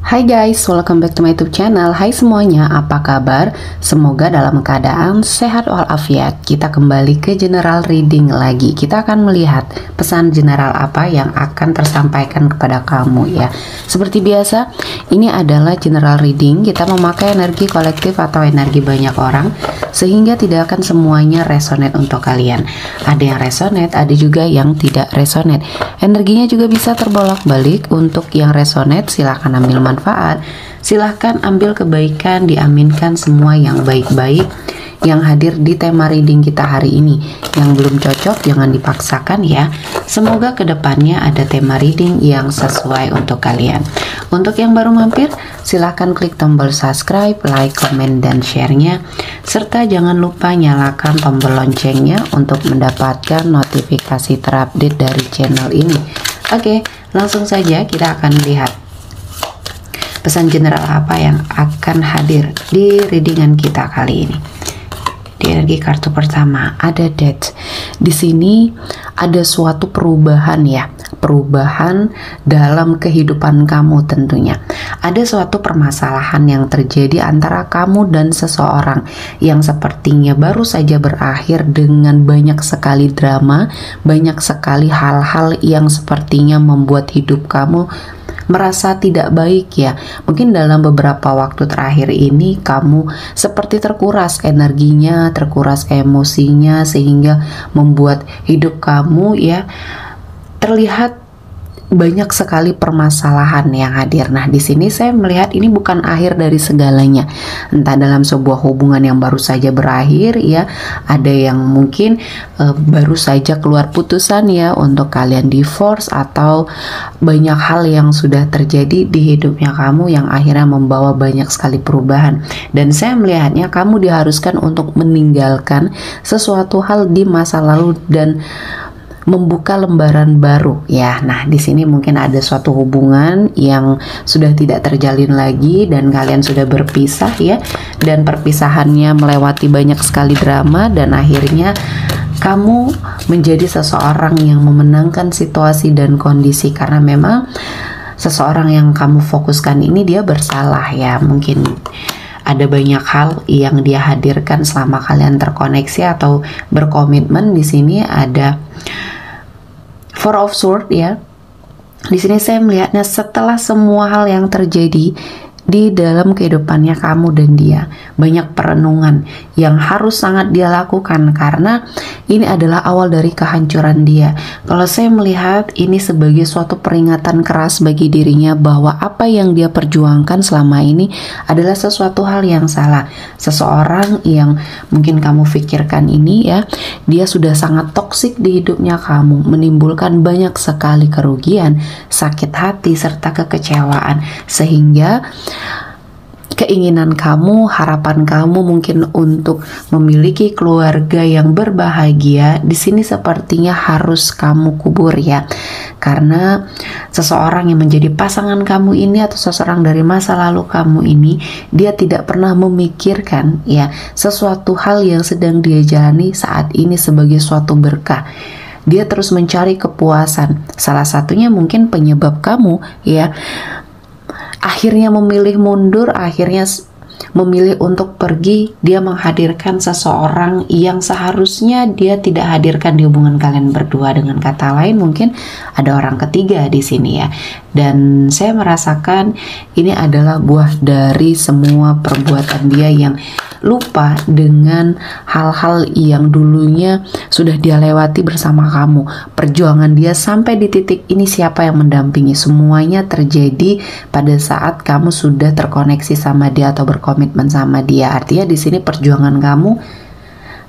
Hai guys, welcome back to my YouTube channel. Hai semuanya, apa kabar? Semoga dalam keadaan sehat walafiat. Kita kembali ke general reading lagi. Kita akan melihat pesan general apa yang akan tersampaikan kepada kamu ya. Seperti biasa, ini adalah general reading. Kita memakai energi kolektif atau energi banyak orang, sehingga tidak akan semuanya resonate untuk kalian. Ada yang resonate, ada juga yang tidak resonate. Energinya juga bisa terbolak-balik. Untuk yang resonate, silahkan ambil manfaat, silahkan ambil kebaikan, diaminkan semua yang baik-baik yang hadir di tema reading kita hari ini. Yang belum cocok jangan dipaksakan ya. Semoga kedepannya ada tema reading yang sesuai untuk kalian. Untuk yang baru mampir, silahkan klik tombol subscribe, like, komen, dan share-nya, serta jangan lupa nyalakan tombol loncengnya untuk mendapatkan notifikasi terupdate dari channel ini. Oke, langsung saja kita akan lihat pesan general apa yang akan hadir di readingan kita kali ini. Di energi kartu pertama ada Death. Di sini ada suatu perubahan ya, perubahan dalam kehidupan kamu tentunya. Ada suatu permasalahan yang terjadi antara kamu dan seseorang yang sepertinya baru saja berakhir dengan banyak sekali drama, banyak sekali hal-hal yang sepertinya membuat hidup kamu merasa tidak baik ya. Mungkin dalam beberapa waktu terakhir ini kamu seperti terkuras energinya, terkuras emosinya, sehingga membuat hidup kamu ya terlihat banyak sekali permasalahan yang hadir. Nah, di sini saya melihat ini bukan akhir dari segalanya. Entah dalam sebuah hubungan yang baru saja berakhir ya, ada yang mungkin baru saja keluar putusan ya untuk kalian divorce, atau banyak hal yang sudah terjadi di hidupnya kamu yang akhirnya membawa banyak sekali perubahan. Dan saya melihatnya kamu diharuskan untuk meninggalkan sesuatu hal di masa lalu dan membuka lembaran baru ya. Nah, di sini mungkin ada suatu hubungan yang sudah tidak terjalin lagi dan kalian sudah berpisah ya, dan perpisahannya melewati banyak sekali drama, dan akhirnya kamu menjadi seseorang yang memenangkan situasi dan kondisi karena memang seseorang yang kamu fokuskan ini dia bersalah ya. Mungkin ada banyak hal yang dia hadirkan selama kalian terkoneksi atau berkomitmen. Di sini ada Four of Swords ya. Di sini saya melihatnya setelah semua hal yang terjadi di dalam kehidupannya kamu dan dia, banyak perenungan yang harus sangat dia lakukan karena ini adalah awal dari kehancuran dia. Kalau saya melihat ini sebagai suatu peringatan keras bagi dirinya bahwa apa yang dia perjuangkan selama ini adalah sesuatu hal yang salah. Seseorang yang mungkin kamu pikirkan ini ya, dia sudah sangat toksik di hidupnya kamu, menimbulkan banyak sekali kerugian, sakit hati, serta kekecewaan, sehingga keinginan kamu, harapan kamu mungkin untuk memiliki keluarga yang berbahagia di sini sepertinya harus kamu kubur ya. Karena seseorang yang menjadi pasangan kamu ini atau seseorang dari masa lalu kamu ini, dia tidak pernah memikirkan ya sesuatu hal yang sedang dia jalani saat ini sebagai suatu berkah. Dia terus mencari kepuasan. Salah satunya mungkin penyebab kamu ya akhirnya memilih mundur, akhirnya memilih untuk pergi. Dia menghadirkan seseorang yang seharusnya dia tidak hadirkan di hubungan kalian berdua. Dengan kata lain mungkin ada orang ketiga di sini ya. Dan saya merasakan ini adalah buah dari semua perbuatan dia yang lupa dengan hal-hal yang dulunya sudah dia lewati bersama kamu. Perjuangan dia sampai di titik ini siapa yang mendampingi? Semuanya terjadi pada saat kamu sudah terkoneksi sama dia atau berkomitmen sama dia. Artinya di sini perjuangan kamu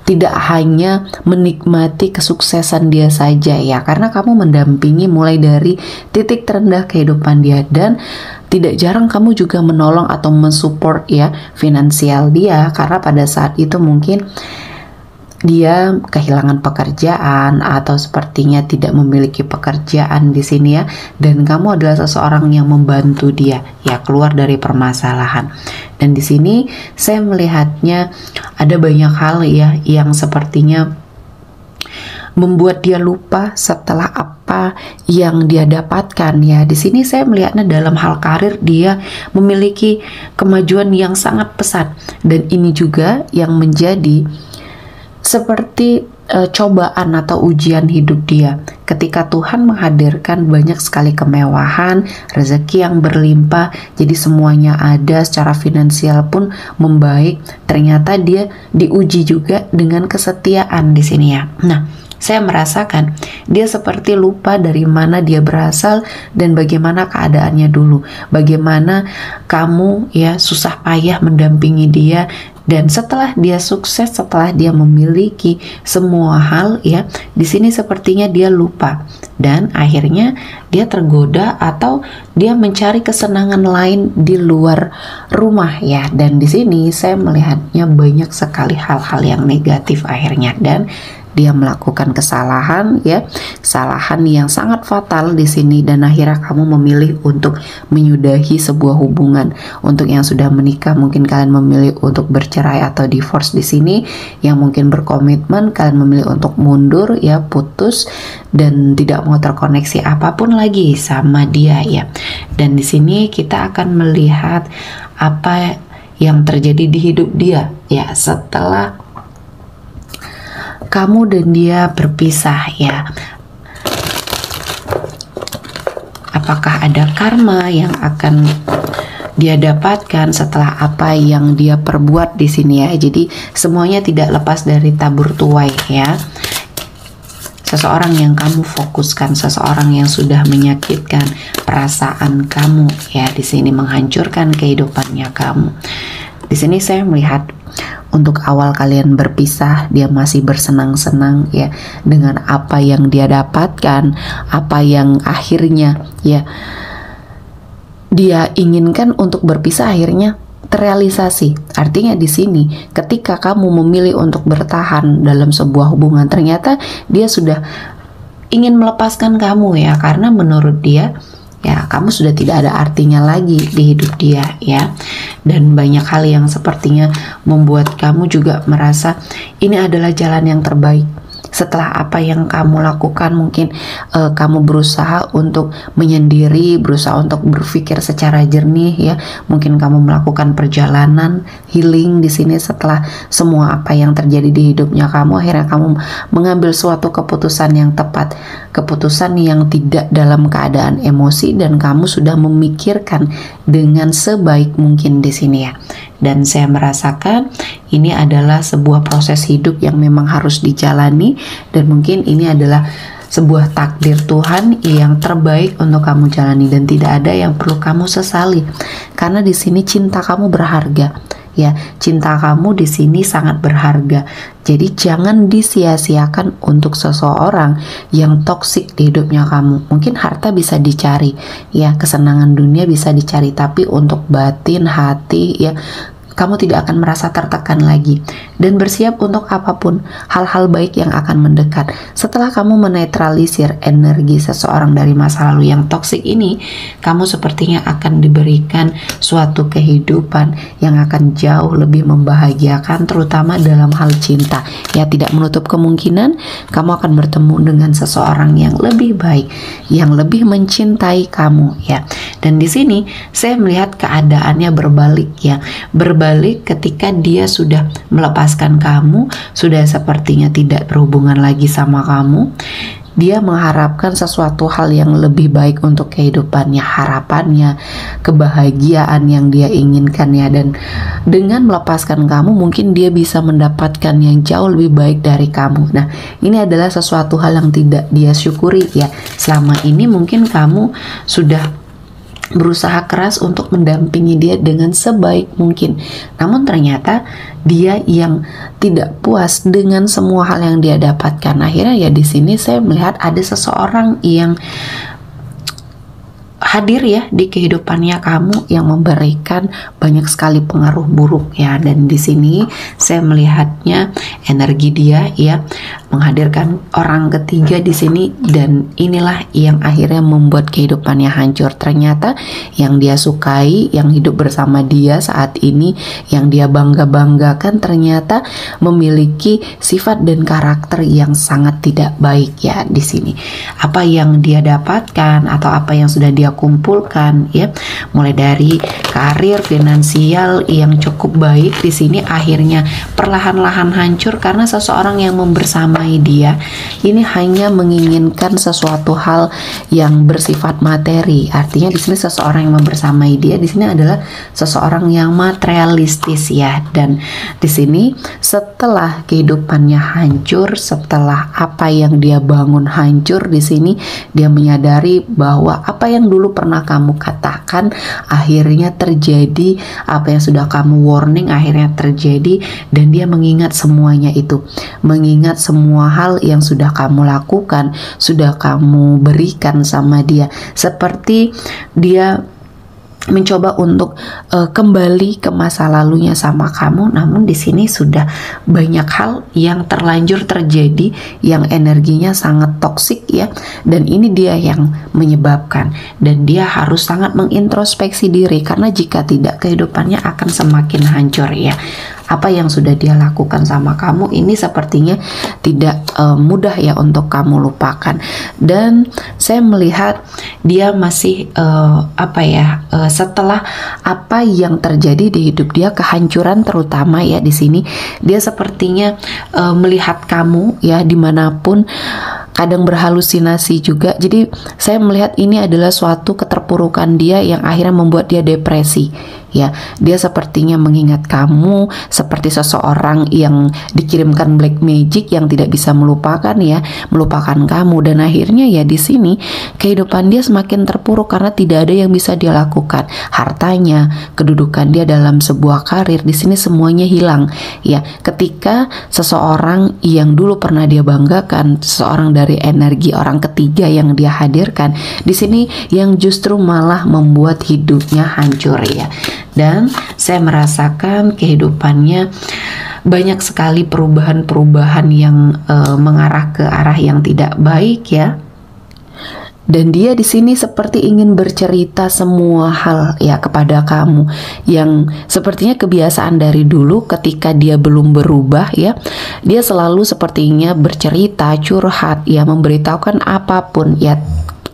tidak hanya menikmati kesuksesan dia saja ya, karena kamu mendampingi mulai dari titik terendah kehidupan dia, dan tidak jarang kamu juga menolong atau mensupport ya finansial dia, karena pada saat itu mungkin dia kehilangan pekerjaan atau sepertinya tidak memiliki pekerjaan di sini ya, dan kamu adalah seseorang yang membantu dia ya keluar dari permasalahan. Dan di sini saya melihatnya ada banyak hal ya yang sepertinya membuat dia lupa setelah apa yang dia dapatkan ya. Di sini saya melihatnya dalam hal karir dia memiliki kemajuan yang sangat pesat, dan ini juga yang menjadi seperti cobaan atau ujian hidup dia. Ketika Tuhan menghadirkan banyak sekali kemewahan, rezeki yang berlimpah, jadi semuanya ada, secara finansial pun membaik, ternyata dia diuji juga dengan kesetiaan di sini ya. Nah, saya merasakan dia seperti lupa dari mana dia berasal dan bagaimana keadaannya dulu. Bagaimana kamu ya susah payah mendampingi dia, dan setelah dia sukses, setelah dia memiliki semua hal ya, di sini sepertinya dia lupa dan akhirnya dia tergoda atau dia mencari kesenangan lain di luar rumah ya. Dan di sini saya melihatnya banyak sekali hal-hal yang negatif akhirnya, dan dia melakukan kesalahan ya, kesalahan yang sangat fatal di sini, dan akhirnya kamu memilih untuk menyudahi sebuah hubungan. Untuk yang sudah menikah mungkin kalian memilih untuk bercerai atau divorce di sini. Yang mungkin berkomitmen kalian memilih untuk mundur ya, putus dan tidak mau terkoneksi apapun lagi sama dia ya. Dan di sini kita akan melihat apa yang terjadi di hidup dia ya setelah kamu dan dia berpisah ya. Apakah ada karma yang akan dia dapatkan setelah apa yang dia perbuat di sini ya. Jadi semuanya tidak lepas dari tabur tuai ya. Seseorang yang kamu fokuskan, seseorang yang sudah menyakitkan perasaan kamu ya, di sini menghancurkan kehidupannya kamu. Di sini saya melihat untuk awal kalian berpisah, dia masih bersenang-senang ya dengan apa yang dia dapatkan, apa yang akhirnya ya dia inginkan untuk berpisah akhirnya terrealisasi. Artinya di sini ketika kamu memilih untuk bertahan dalam sebuah hubungan, ternyata dia sudah ingin melepaskan kamu ya, karena menurut dia ya kamu sudah tidak ada artinya lagi di hidup dia ya. Dan banyak hal yang sepertinya membuat kamu juga merasa ini adalah jalan yang terbaik. Setelah apa yang kamu lakukan, mungkin kamu berusaha untuk menyendiri, berusaha untuk berpikir secara jernih ya. Mungkin kamu melakukan perjalanan healing di sini setelah semua apa yang terjadi di hidupnya kamu. Akhirnya kamu mengambil suatu keputusan yang tepat, keputusan yang tidak dalam keadaan emosi, dan kamu sudah memikirkan dengan sebaik mungkin di sini ya. Dan saya merasakan ini adalah sebuah proses hidup yang memang harus dijalani, dan mungkin ini adalah sebuah takdir Tuhan yang terbaik untuk kamu jalani, dan tidak ada yang perlu kamu sesali karena di sini cinta kamu berharga ya. Cinta kamu di sini sangat berharga. Jadi jangan disia-siakan untuk seseorang yang toksik di hidupnya kamu. Mungkin harta bisa dicari ya, kesenangan dunia bisa dicari, tapi untuk batin, hati ya, kamu tidak akan merasa tertekan lagi, dan bersiap untuk apapun hal-hal baik yang akan mendekat. Setelah kamu menetralisir energi seseorang dari masa lalu yang toksik ini, kamu sepertinya akan diberikan suatu kehidupan yang akan jauh lebih membahagiakan, terutama dalam hal cinta. Ya, tidak menutup kemungkinan kamu akan bertemu dengan seseorang yang lebih baik, yang lebih mencintai kamu ya. Dan di sini saya melihat keadaannya berbalik ya. Berbalik ketika dia sudah melepaskan kamu, sudah sepertinya tidak berhubungan lagi sama kamu. Dia mengharapkan sesuatu hal yang lebih baik untuk kehidupannya, harapannya, kebahagiaan yang dia inginkan ya. Dan dengan melepaskan kamu, mungkin dia bisa mendapatkan yang jauh lebih baik dari kamu. Nah, ini adalah sesuatu hal yang tidak dia syukuri ya. Selama ini mungkin kamu sudah berusaha keras untuk mendampingi dia dengan sebaik mungkin, namun ternyata dia yang tidak puas dengan semua hal yang dia dapatkan. Akhirnya ya di sini saya melihat ada seseorang yang hadir ya di kehidupannya kamu yang memberikan banyak sekali pengaruh buruk ya. Dan di sini saya melihatnya energi dia ya menghadirkan orang ketiga di sini, dan inilah yang akhirnya membuat kehidupannya hancur. Ternyata yang dia sukai, yang hidup bersama dia saat ini, yang dia bangga-banggakan ternyata memiliki sifat dan karakter yang sangat tidak baik ya di sini. Apa yang dia dapatkan atau apa yang sudah dia kumpulkan ya, mulai dari karir, finansial yang cukup baik di sini akhirnya perlahan-lahan hancur karena seseorang yang membersamai dia ini hanya menginginkan sesuatu hal yang bersifat materi. Artinya di sini seseorang yang membersamai dia di sini adalah seseorang yang materialistis ya. Dan di sini setelah kehidupannya hancur, setelah apa yang dia bangun hancur, di sini dia menyadari bahwa apa yang dulu pernah kamu katakan akhirnya terjadi, apa yang sudah kamu warning akhirnya terjadi, dan dia mengingat semuanya itu, mengingat semua hal yang sudah kamu lakukan, sudah kamu berikan sama dia, seperti dia mencoba untuk kembali ke masa lalunya sama kamu. Namun di sini sudah banyak hal yang terlanjur terjadi yang energinya sangat toksik ya, dan ini dia yang menyebabkan, dan dia harus sangat mengintrospeksi diri karena jika tidak kehidupannya akan semakin hancur ya. Apa yang sudah dia lakukan sama kamu ini sepertinya tidak mudah ya untuk kamu lupakan. Dan saya melihat dia masih setelah apa yang terjadi di hidup dia, kehancuran terutama ya di sini, dia sepertinya melihat kamu ya dimanapun, kadang berhalusinasi juga. Jadi saya melihat ini adalah suatu keterpurukan dia yang akhirnya membuat dia depresi ya. Dia sepertinya mengingat kamu seperti seseorang yang dikirimkan black magic yang tidak bisa melupakan ya, melupakan kamu. Dan akhirnya ya di sini kehidupan dia semakin terpuruk karena tidak ada yang bisa dia lakukan. Hartanya, kedudukan dia dalam sebuah karir, di sini semuanya hilang ya. Ketika seseorang yang dulu pernah dia banggakan, seseorang dari energi orang ketiga yang dia hadirkan, di sini yang justru malah membuat hidupnya hancur ya. Dan saya merasakan kehidupannya banyak sekali perubahan-perubahan yang mengarah ke arah yang tidak baik ya. Dan dia di sini seperti ingin bercerita semua hal ya kepada kamu, yang sepertinya kebiasaan dari dulu ketika dia belum berubah ya. Dia selalu sepertinya bercerita, curhat ya, memberitahukan apapun ya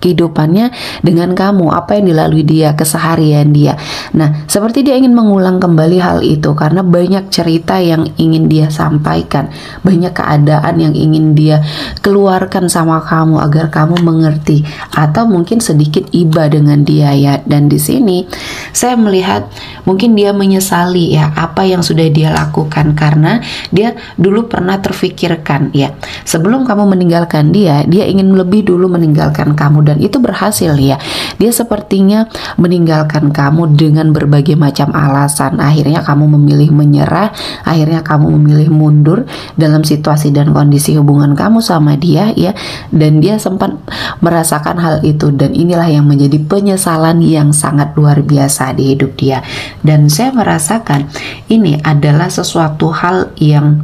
kehidupannya dengan kamu, apa yang dilalui dia, keseharian dia. Nah, seperti dia ingin mengulang kembali hal itu karena banyak cerita yang ingin dia sampaikan, banyak keadaan yang ingin dia keluarkan sama kamu agar kamu mengerti, atau mungkin sedikit iba dengan dia ya. Dan di sini saya melihat mungkin dia menyesali ya apa yang sudah dia lakukan, karena dia dulu pernah terfikirkan ya, sebelum kamu meninggalkan dia, dia ingin lebih dulu meninggalkan kamu, dan itu berhasil ya. Dia sepertinya meninggalkan kamu dengan berbagai macam alasan. Akhirnya kamu memilih menyerah, akhirnya kamu memilih mundur dalam situasi dan kondisi hubungan kamu sama dia ya. Dan dia sempat merasakan hal itu, dan inilah yang menjadi penyesalan yang sangat luar biasa di hidup dia. Dan saya merasakan ini adalah sesuatu hal yang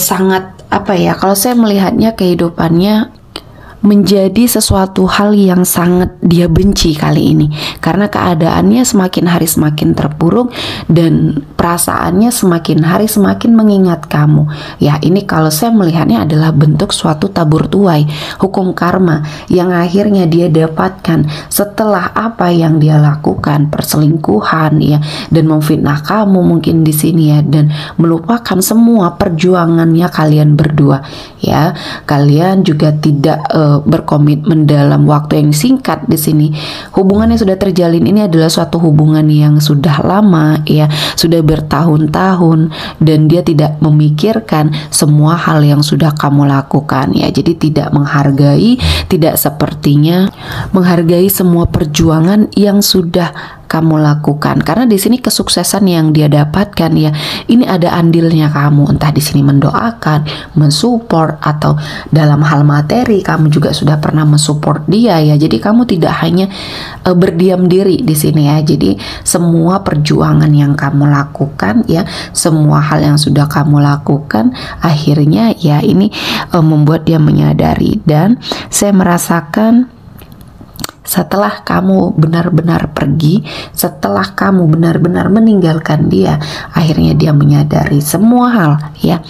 sangat kalau saya melihatnya kehidupannya menjadi sesuatu hal yang sangat dia benci kali ini, karena keadaannya semakin hari semakin terpuruk dan perasaannya semakin hari semakin mengingat kamu ya. Ini kalau saya melihatnya adalah bentuk suatu tabur tuai, hukum karma yang akhirnya dia dapatkan setelah apa yang dia lakukan, perselingkuhan ya, dan memfitnah kamu mungkin di sini ya, dan melupakan semua perjuangannya kalian berdua ya. Kalian juga tidak berkomitmen dalam waktu yang singkat. Di sini hubungan yang sudah terjalin ini adalah suatu hubungan yang sudah lama ya, sudah bertahun-tahun, dan dia tidak memikirkan semua hal yang sudah kamu lakukan ya. Jadi tidak menghargai, tidak sepertinya menghargai semua perjuangan yang sudah kamu lakukan, karena di sini kesuksesan yang dia dapatkan ya, ini ada andilnya kamu, entah di sini mendoakan, mensupport, atau dalam hal materi kamu juga sudah pernah mensupport dia ya. Jadi kamu tidak hanya berdiam diri di sini ya. Jadi semua perjuangan yang kamu lakukan ya, semua hal yang sudah kamu lakukan, akhirnya ya ini membuat dia menyadari. Dan saya merasakan setelah kamu benar-benar pergi, setelah kamu benar-benar meninggalkan dia, akhirnya dia menyadari semua hal ya.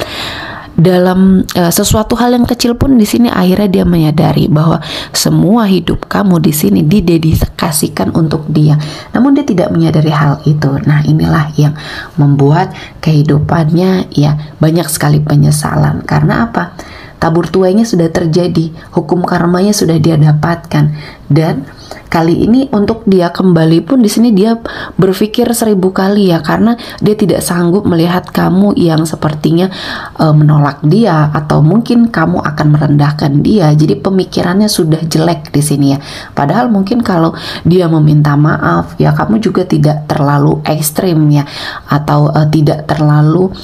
Dalam sesuatu hal yang kecil pun di sini akhirnya dia menyadari bahwa semua hidup kamu di sini didedikasikan untuk dia. Namun dia tidak menyadari hal itu. Nah, inilah yang membuat kehidupannya ya banyak sekali penyesalan. Karena apa? Tabur tuainya sudah terjadi, hukum karmanya sudah dia dapatkan, dan kali ini untuk dia kembali pun di sini dia berpikir 1000 kali ya, karena dia tidak sanggup melihat kamu yang sepertinya menolak dia, atau mungkin kamu akan merendahkan dia. Jadi pemikirannya sudah jelek di sini ya. Padahal mungkin kalau dia meminta maaf ya, kamu juga tidak terlalu ekstrim ya, atau tidak terlalu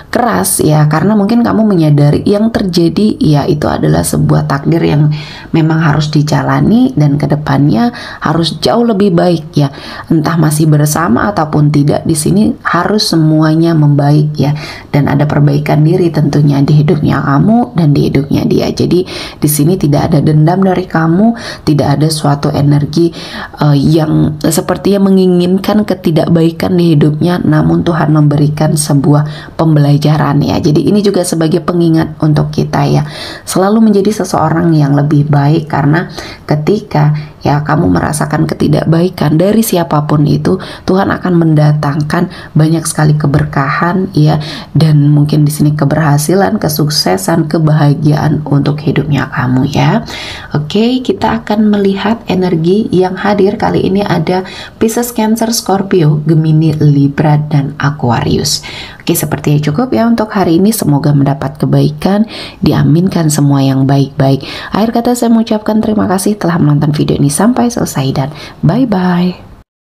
keras ya, karena mungkin kamu menyadari yang terjadi ya itu adalah sebuah takdir yang memang harus dijalani, dan kedepannya harus jauh lebih baik ya, entah masih bersama ataupun tidak, di sini harus semuanya membaik ya, dan ada perbaikan diri tentunya di hidupnya kamu dan di hidupnya dia. Jadi di sini tidak ada dendam dari kamu, tidak ada suatu energi yang sepertinya menginginkan ketidakbaikan di hidupnya, namun Tuhan memberikan sebuah pembelajaran ya. Jadi ini juga sebagai pengingat untuk kita ya, selalu menjadi seseorang yang lebih baik, karena ketika ya kamu merasakan ketidakbaikan dari siapapun itu, Tuhan akan mendatangkan banyak sekali keberkahan ya, dan mungkin di sini keberhasilan, kesuksesan, kebahagiaan untuk hidupnya kamu ya. Oke, kita akan melihat energi yang hadir kali ini ada Pisces, Cancer, Scorpio, Gemini, Libra, dan Aquarius. Oke, sepertinya cukup ya untuk hari ini. Semoga mendapat kebaikan, diaminkan semua yang baik-baik. Akhir kata saya mengucapkan terima kasih telah menonton video ini sampai selesai, dan bye-bye.